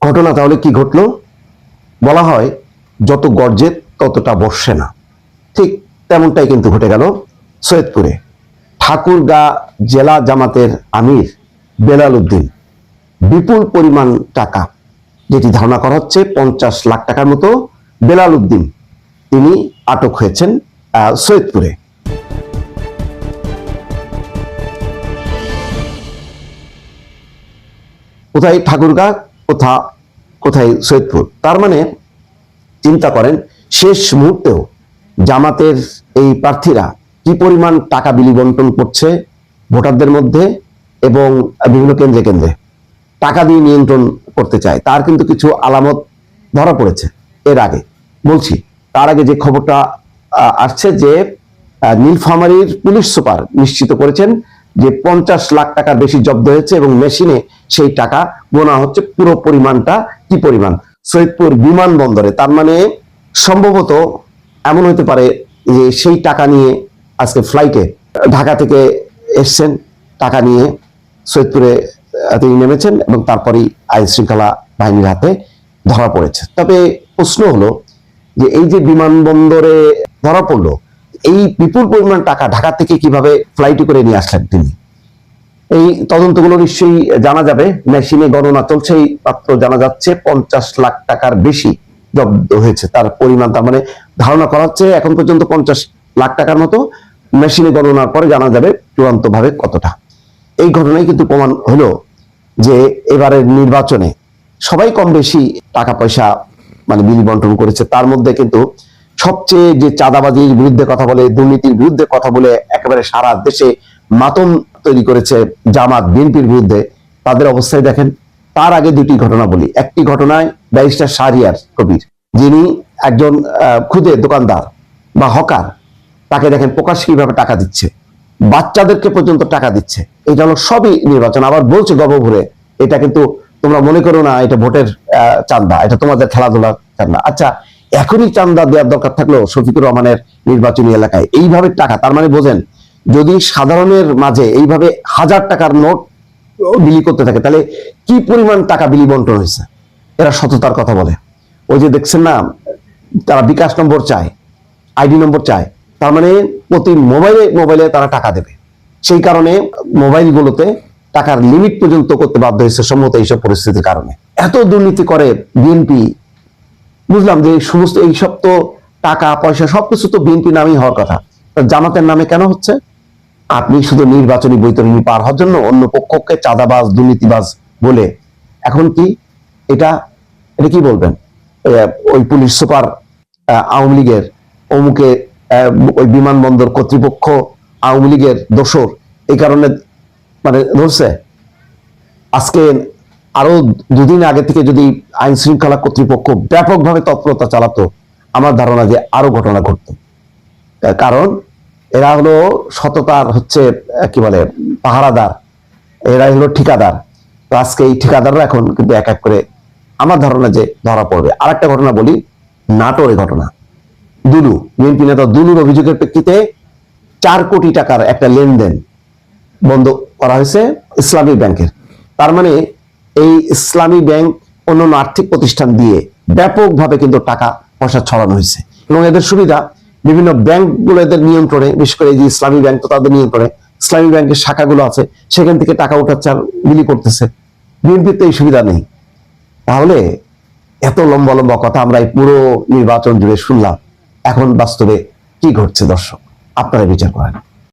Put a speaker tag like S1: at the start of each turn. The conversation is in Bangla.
S1: ঘটনা তাহলে কি ঘটলো? বলা হয় যত গর্জে ততটা বর্ষে না, ঠিক তেমনটাই কিন্তু ঘটে গেল সৈয়দপুরে। ঠাকুরগাঁ জেলা জামাতের আমির বেলাল উদ্দিন বিপুল পরিমাণ টাকা, যেটি ধারণা করা হচ্ছে 50 লাখ টাকার মতো, বেলাল উদ্দিন তিনি আটক হয়েছেন সৈয়দপুরে। কোথায় ঠাকুরগাঁ, কোথায় সৈয়দপুর। তার মানে চিন্তা করেন, শেষ মুহূর্তেও জামাতের এই প্রার্থীরা কি পরিমাণ টাকা বিলি বন্টন করছে ভোটারদের মধ্যে এবং বিভিন্ন কেন্দ্রে কেন্দ্রে টাকা দিয়ে নিয়ন্ত্রণ করতে চায়, তার কিন্তু কিছু আলামত ধরা পড়েছে এর আগে। বলছি, তার আগে যে খবরটা আসছে যে নীলফামারীর পুলিশ সুপার নিশ্চিত করেছেন যে 50 লাখ টাকার বেশি জব্দ হয়েছে এবং মেশিনে সেই টাকা গোনা হচ্ছে। পুরো পরিমাণটা কি পরিমাণ? সৈয়দপুর বিমানবন্দরে। তার মানে সম্ভবত এমন হতে পারে যে সেই টাকা নিয়ে আজকে ফ্লাইটে ঢাকা থেকে এসছেন, টাকা নিয়ে সৈয়দপুরে তিনি নেমেছেন এবং তারপরেই আইন শৃঙ্খলা বাহিনীর হাতে ধরা পড়েছে। তবে প্রশ্ন হলো যে এই যে বিমানবন্দরে ধরা পড়লো, এই বিপুল পরিমাণ টাকা ঢাকা থেকে কিভাবে ফ্লাইটে করে নিয়ে আসলেন তিনি? এই তদন্তগুলো নিশ্চয়ই জানা যাবে। মেশিনে গণনা চলছে, মাত্র জানা যাচ্ছে 50 লাখ টাকার বেশি জব্দ হয়েছে তার পরিমাণ। তার মানে ধারণা করা হচ্ছে এখন পর্যন্ত 50 লাখ টাকার মতো, মেশিনে গণনার পরে জানা যাবে চূড়ান্ত ভাবে কতটা। এই ঘটনায় কিন্তু প্রমাণ হলো যে এবারের নির্বাচনে সবাই কম বেশি টাকা পয়সা মানে বিলি বন্টন করেছে। তার মধ্যে কিন্তু সবচেয়ে যে চাঁদাবাজির বিরুদ্ধে কথা বলে, দুর্নীতির বিরুদ্ধে কথা বলে একেবারে সারা দেশে মাতম তৈরি করেছে জামাত বিএনপির বিরুদ্ধে, তাদের অবস্থায় দেখেন। তার আগে দুটি ঘটনা বলি। একটি ঘটনায় ব্যারিস্টার শাহরিয়ার কবির, যিনি একজন খুদে দোকানদার বা হকার, তাকে দেখেন প্রকাশ্যে কিভাবে টাকা দিচ্ছে, বাচ্চাদেরকে পর্যন্ত টাকা দিচ্ছে। এটা হলো সবই নির্বাচন। আবার বলছে গর্বভরে, এটা কিন্তু তোমরা মনে করো না এটা ভোটের চান্দা, এটা তোমাদের খেলাধুলার চান্দা। আচ্ছা, এখনই চান্দা দেওয়ার দরকার থাকলো শফিকুর রহমানের নির্বাচনী এলাকায় এইভাবে টাকা? তার মানে বোঝেন, যদি সাধারণের মাঝে এইভাবে 1000 টাকার নোট বিলি করতে থাকে, তাহলে কি পরিমাণ টাকা বিলি বন্টন হয়েছে। এরা সততার কথা বলে। ওই যে দেখছেন না, তারা বিকাশ নম্বর চায়, আইডি নম্বর চায়, তার মানে প্রতি মোবাইলে তারা টাকা দেবে। সেই কারণে মোবাইলগুলোতে টাকার লিমিট পর্যন্ত করতে বাধ্য হয়েছে সম্ভবত এইসব পরিস্থিতির কারণে। এত দুর্নীতি করে বিএনপি। বুঝলাম যে সমস্ত এইসব তো টাকা পয়সা সবকিছু তো বিএনপি নামেই হওয়ার কথা, জামাতের নামে কেন হচ্ছে? আপনি শুধু নির্বাচনী বৈতরণী পার হওয়ার জন্য অন্য পক্ষকে চাঁদাবাজ দুর্নীতিবাজ বলে এখন কি এটা এটা কি বলবেন? ওই পুলিশ সুপার আওয়ামী লীগের, অমুকে ওই বিমানবন্দর কর্তৃপক্ষ আওয়ামী লীগের দোসর, এই কারণে মানে ধরছে। আজকে আরো দুদিন আগে থেকে যদি আইন শৃঙ্খলা কর্তৃপক্ষ ব্যাপকভাবে তৎপরতা চালাতো, আমার ধারণা যে আরো ঘটনা ঘটতো। কারণ এরা হলো সততার হচ্ছে কি বলে পাহারাদার, এরা হলো ঠিকাদার। তো আজকে এই ঠিকাদাররা এখন কিন্তু এক এক করে আমার ধারণা যে ধরা পড়বে। আর একটা ঘটনা বলি, নাটোরের ঘটনা। দুলু, বিএনপি নেতা দুলুর অভিযোগের প্রেক্ষিতে 4 কোটি টাকার একটা লেনদেন বন্ধ করা হয়েছে ইসলামী ব্যাংকের। তার মানে এই ইসলামী ব্যাংক অন্যান্য আর্থিক প্রতিষ্ঠান দিয়ে ব্যাপকভাবে কিন্তু টাকা পয়সা ছড়ানো হয়েছে এবং এদের সুবিধা বিভিন্ন ব্যাংকগুলো এদের নিয়ন্ত্রণে, বিশেষ করে এই যে ইসলামী ব্যাংক তো তাদের নিয়ন্ত্রণে, ইসলামী ব্যাংকের শাখাগুলো আছে, সেখান থেকে টাকা উঠাচ্ছে আর বিলি করতেছে। বিএনপির তো এই সুবিধা নেই। তাহলে এত লম্বা লম্বা কথা আমরা এই পুরো নির্বাচন জুড়ে শুনলাম, এখন বাস্তবে কি ঘটছে দর্শক আপনারা বিচার করেন।